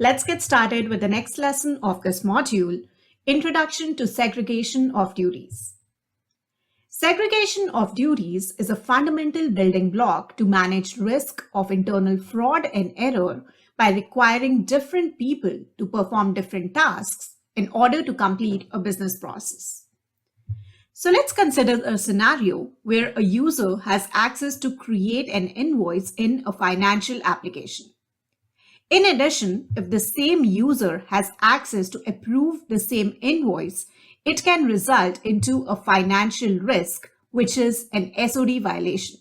Let's get started with the next lesson of this module, Introduction to Segregation of Duties. Segregation of duties is a fundamental building block to manage risk of internal fraud and error by requiring different people to perform different tasks in order to complete a business process. So let's consider a scenario where a user has access to create an invoice in a financial application. In addition, if the same user has access to approve the same invoice, it can result into a financial risk, which is an SOD violation.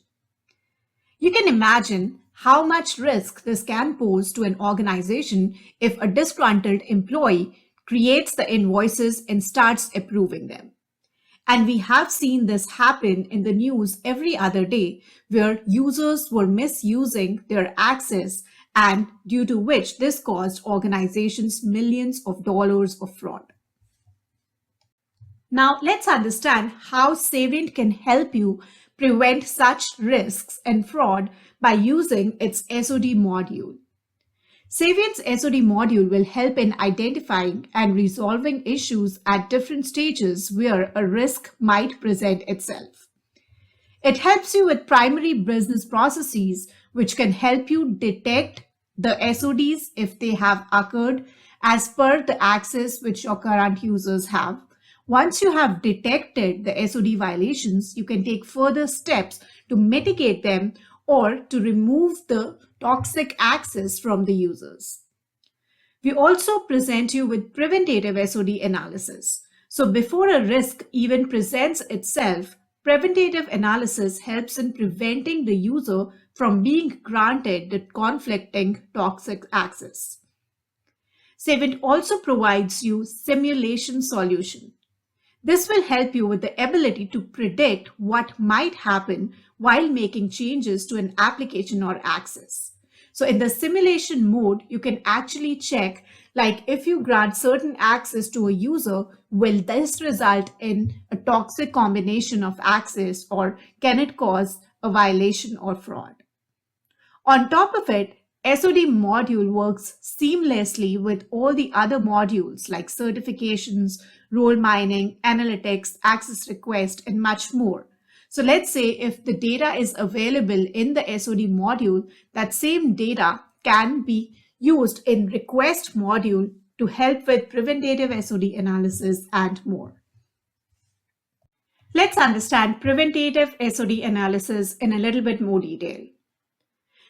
You can imagine how much risk this can pose to an organization if a disgruntled employee creates the invoices and starts approving them. And we have seen this happen in the news every other day, where users were misusing their access and due to which this caused organizations millions of dollars of fraud. Now let's understand how Saviynt can help you prevent such risks and fraud by using its SOD module. Savynt's SOD module will help in identifying and resolving issues at different stages where a risk might present itself. It helps you with primary business processes, which can help you detect the SODs if they have occurred as per the access which your current users have. Once you have detected the SOD violations, you can take further steps to mitigate them or to remove the toxic access from the users. We also present you with preventative SOD analysis. So before a risk even presents itself, preventative analysis helps in preventing the user from being granted the conflicting toxic access. Saviynt also provides you simulation solution. This will help you with the ability to predict what might happen while making changes to an application or access. So in the simulation mode, you can actually check, like if you grant certain access to a user, will this result in a toxic combination of access, or can it cause a violation or fraud? On top of it, SOD module works seamlessly with all the other modules like certifications, role mining, analytics, access request, and much more. So let's say if the data is available in the SOD module, that same data can be used in request module to help with preventative SOD analysis and more. Let's understand preventative SOD analysis in a little bit more detail.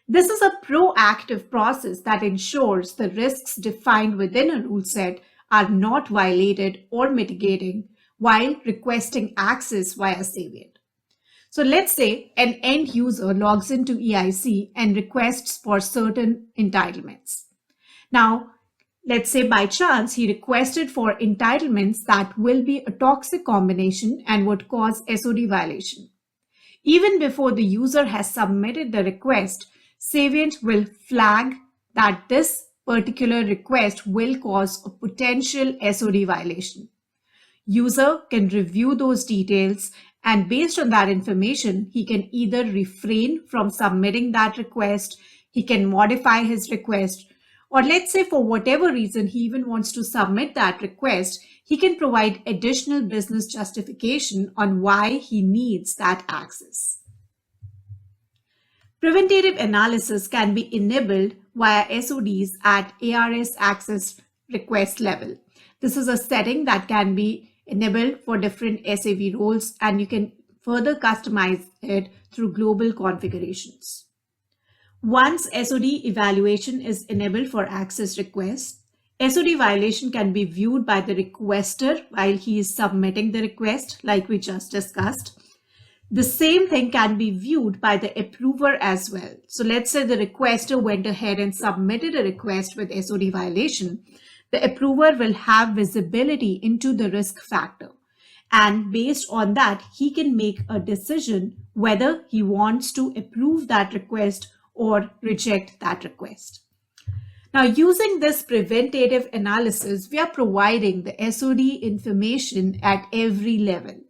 This is a proactive process that ensures the risks defined within a rule set are not violated or mitigating while requesting access via Saviynt. So let's say an end user logs into EIC and requests for certain entitlements. Now, let's say by chance he requested for entitlements that will be a toxic combination and would cause SOD violation. Even before the user has submitted the request, Saviynt will flag that this particular request will cause a potential SOD violation. User can review those details, and based on that information, he can either refrain from submitting that request, he can modify his request, or let's say for whatever reason he even wants to submit that request, he can provide additional business justification on why he needs that access. Preventative analysis can be enabled via SODs at ARS access request level. This is a setting that can be enabled for different SAV roles, and you can further customize it through global configurations. Once SOD evaluation is enabled for access requests, SOD violation can be viewed by the requester while he is submitting the request, like we just discussed. The same thing can be viewed by the approver as well. So let's say the requester went ahead and submitted a request with SOD violation. The approver will have visibility into the risk factor. And based on that, he can make a decision whether he wants to approve that request or reject that request. Now, using this preventative analysis, we are providing the SOD information at every level.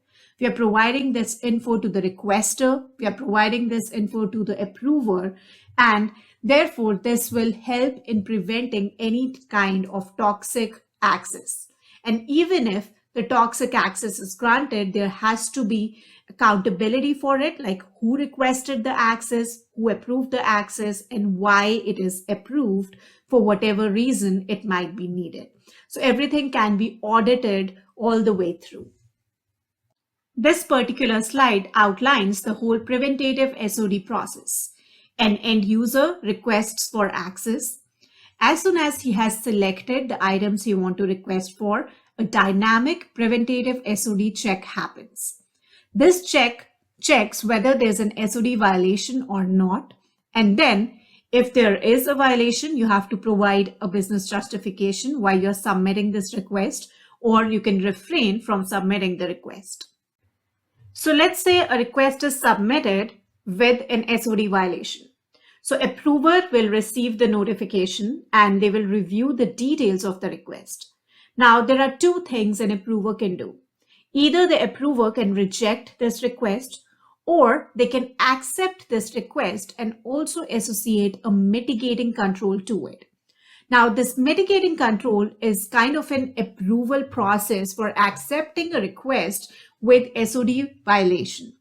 We are providing this info to the requester. We are providing this info to the approver. And therefore, this will help in preventing any kind of toxic access. And even if the toxic access is granted, there has to be accountability for it, like who requested the access, who approved the access, and why it is approved for whatever reason it might be needed. So everything can be audited all the way through. This particular slide outlines the whole preventative SOD process. An end user requests for access. As soon as he has selected the items he wants to request for, a dynamic preventative SOD check happens. This check checks whether there's an SOD violation or not. And then if there is a violation, you have to provide a business justification why you're submitting this request, or you can refrain from submitting the request. So let's say a request is submitted with an SOD violation. So approver will receive the notification and they will review the details of the request. Now there are two things an approver can do. Either the approver can reject this request, or they can accept this request and also associate a mitigating control to it. Now, this mitigating control is kind of an approval process for accepting a request with SOD violation.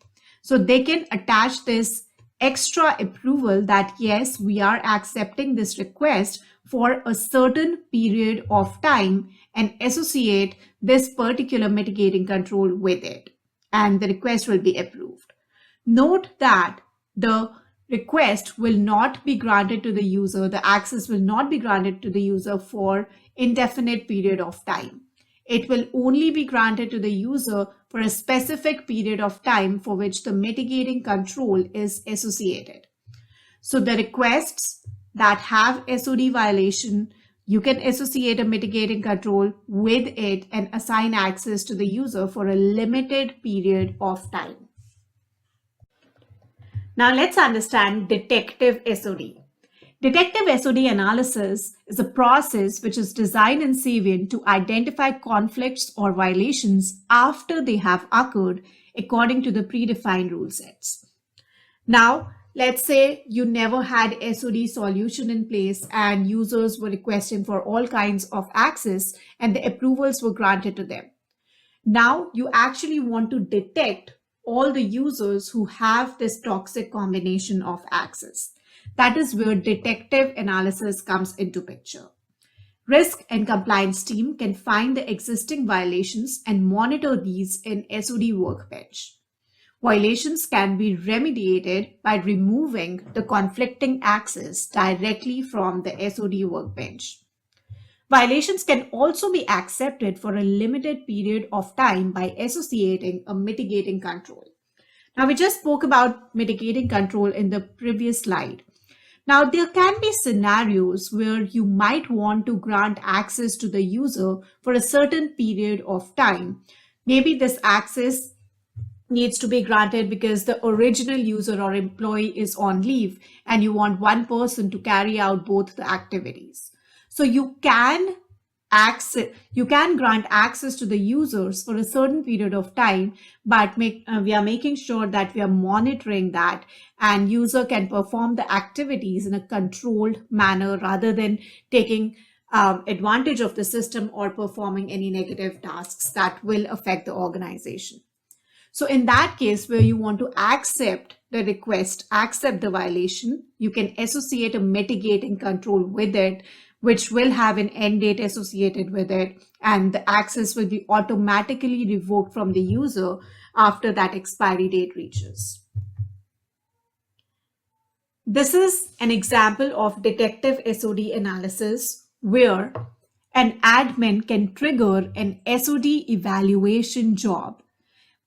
So they can attach this extra approval that yes, we are accepting this request for a certain period of time and associate this particular mitigating control with it, and the request will be approved. Note that the request will not be granted to the user, the access will not be granted to the user for indefinite period of time. It will only be granted to the user for a specific period of time for which the mitigating control is associated. So the requests that have SOD violation, you can associate a mitigating control with it and assign access to the user for a limited period of time. Now let's understand detective SOD. Detective SOD analysis is a process which is designed in Saviynt to identify conflicts or violations after they have occurred according to the predefined rule sets. Now, let's say you never had SOD solution in place and users were requesting for all kinds of access and the approvals were granted to them. Now you actually want to detect all the users who have this toxic combination of access. That is where detective analysis comes into picture. Risk and compliance team can find the existing violations and monitor these in SOD workbench. Violations can be remediated by removing the conflicting access directly from the SOD workbench. Violations can also be accepted for a limited period of time by associating a mitigating control. Now, we just spoke about mitigating control in the previous slide. Now, there can be scenarios where you might want to grant access to the user for a certain period of time. Maybe this access needs to be granted because the original user or employee is on leave and you want one person to carry out both the activities. So you can grant access to the users for a certain period of time, but we are making sure that we are monitoring that and user can perform the activities in a controlled manner rather than taking advantage of the system or performing any negative tasks that will affect the organization. So in that case, where you want to accept the request, accept the violation, you can associate a mitigating control with it, which will have an end date associated with it, and the access will be automatically revoked from the user after that expiry date reaches. This is an example of detective SOD analysis where an admin can trigger an SOD evaluation job.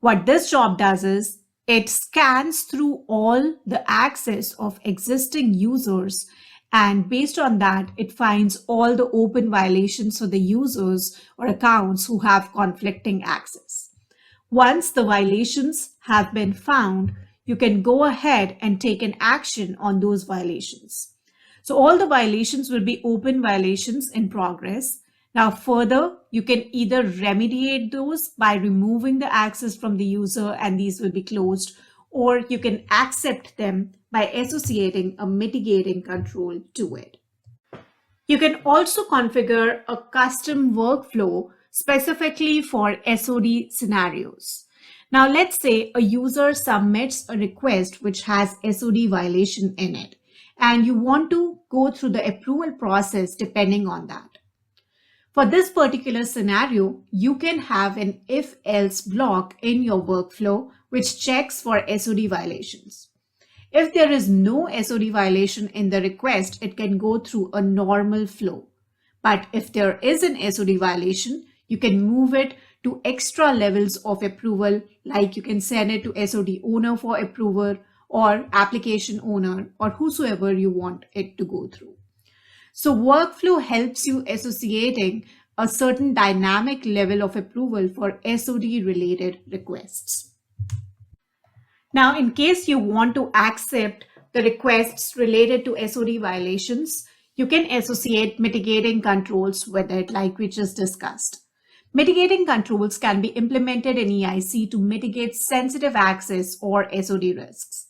What this job does is it scans through all the access of existing users, and based on that, it finds all the open violations for the users or accounts who have conflicting access. Once the violations have been found, you can go ahead and take an action on those violations. So all the violations will be open violations in progress. Now, further, you can either remediate those by removing the access from the user and these will be closed, or you can accept them by associating a mitigating control to it. You can also configure a custom workflow specifically for SOD scenarios. Now, let's say a user submits a request which has SOD violation in it, and you want to go through the approval process depending on that. For this particular scenario, you can have an if-else block in your workflow which checks for SOD violations. If there is no SOD violation in the request, it can go through a normal flow. But if there is an SOD violation, you can move it to extra levels of approval, like you can send it to SOD owner for approval or application owner or whosoever you want it to go through. So workflow helps you associating a certain dynamic level of approval for SOD related requests. Now, in case you want to accept the requests related to SOD violations, you can associate mitigating controls with it, like we just discussed. Mitigating controls can be implemented in EIC to mitigate sensitive access or SOD risks.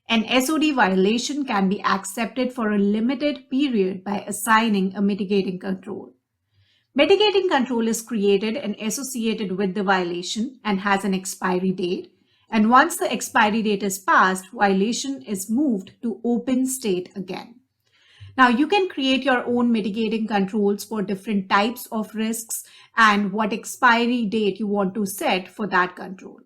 An SOD violation can be accepted for a limited period by assigning a mitigating control. Mitigating control is created and associated with the violation and has an expiry date. And once the expiry date is passed, violation is moved to open state again. Now, you can create your own mitigating controls for different types of risks and what expiry date you want to set for that control.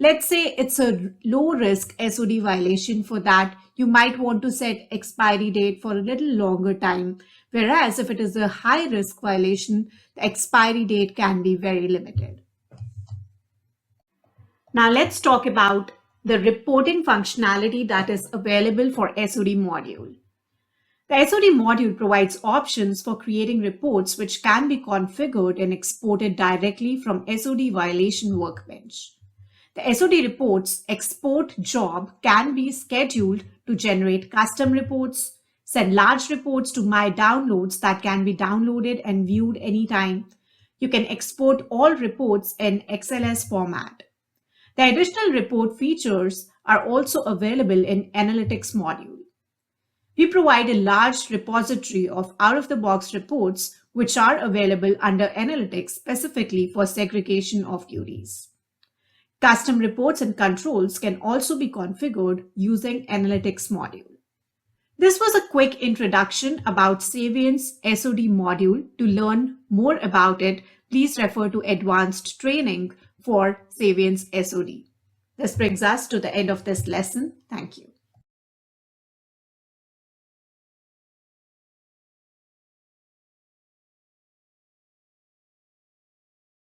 Let's say it's a low risk SOD violation. For that, you might want to set expiry date for a little longer time. Whereas if it is a high risk violation, the expiry date can be very limited. Now let's talk about the reporting functionality that is available for SOD module. The SOD module provides options for creating reports which can be configured and exported directly from SOD violation workbench. The SOD reports export job can be scheduled to generate custom reports, send large reports to my downloads that can be downloaded and viewed anytime. You can export all reports in XLS format. The additional report features are also available in Analytics module. We provide a large repository of out-of-the-box reports which are available under Analytics specifically for segregation of duties. Custom reports and controls can also be configured using Analytics module. This was a quick introduction about Savynt's SOD module. To learn more about it, please refer to advanced training for Savynt's SOD. This brings us to the end of this lesson. Thank you.